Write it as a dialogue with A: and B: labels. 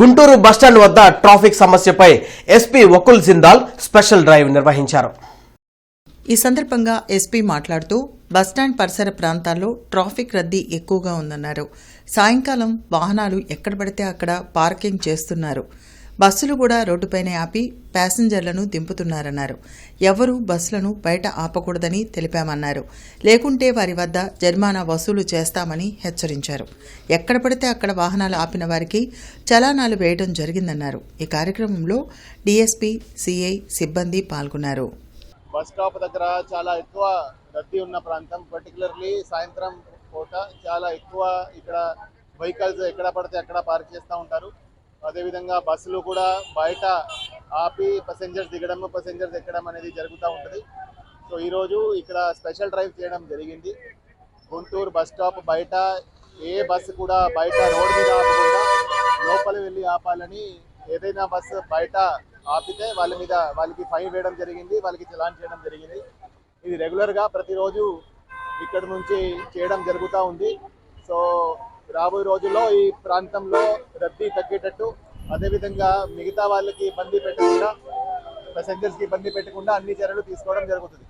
A: Guntur bus stand వద్ద traffic సమస్యపై SP Vakul Jindal special drive నిర్వహించారు.
B: ఈ సందర్భంగా ఎస్పీ మాట్లాడుతూ బస్టాండ్ పరిసర ప్రాంతాల్లో ట్రాఫిక్ రద్దీ ఎక్కువగా ఉందన్నారు. సాయంకాలం వాహనాలు ఎక్కడ పడితే అక్కడ పార్కింగ్ చేస్తున్నారు. బస్సులు కూడా రోడ్డుపైనే ఆపి ప్యాసింజర్లను దింపుతున్నారన్నారు. ఎవరూ బస్సులను బయట ఆపకూడదని తెలిపామన్నారు. లేకుంటే వారి వద్ద జరిమానా వసూలు చేస్తామని హెచ్చరించారు. ఎక్కడ పడితే అక్కడ వాహనాలు ఆపిన వారికి చలానాలు వేయడం జరిగిందన్నారు. ఈ కార్యక్రమంలో డీఎస్పీ, సిఐ సిబ్బంది పాల్గొన్నారు.
C: బస్ స్టాప్ దగ్గర చాలా ఎక్కువ రద్దీ ఉన్న ప్రాంతం, పర్టికులర్లీ సాయంత్రం పూట చాలా ఎక్కువ ఇక్కడ వెహికల్స్ ఎక్కడ పడితే అక్కడ పార్క్ చేస్తూ ఉంటారు. అదేవిధంగా బస్సులు కూడా బయట ఆపి ప్యాసింజర్స్ దిగడం, ప్యాసింజర్స్ ఎక్కడం అనేది జరుగుతూ ఉంటుంది. సో ఈరోజు ఇక్కడ స్పెషల్ డ్రైవ్ చేయడం జరిగింది. గుంటూరు బస్ స్టాప్ బయట ఏ బస్సు కూడా బయట రోడ్ మీద ఆపకుండా లోపలి వెళ్ళి ఆపాలని, ఏదైనా బస్సు బయట ఆపితే వాళ్ళకి ఫైన్ వేయడం జరిగింది, వాళ్ళకి చలాన్ చేయడం జరిగింది. ఇది రెగ్యులర్గా ప్రతిరోజు ఇక్కడ నుంచి చేయడం జరుగుతూ ఉంది. సో రాబోయే రోజుల్లో ఈ ప్రాంతంలో రద్దీ తగ్గేటట్టు, అదేవిధంగా మిగతా వాళ్ళకి ఇబ్బంది పెట్టకుండా, ప్యాసింజర్స్కి ఇబ్బంది పెట్టకుండా అన్ని చర్యలు తీసుకోవడం జరుగుతుంది.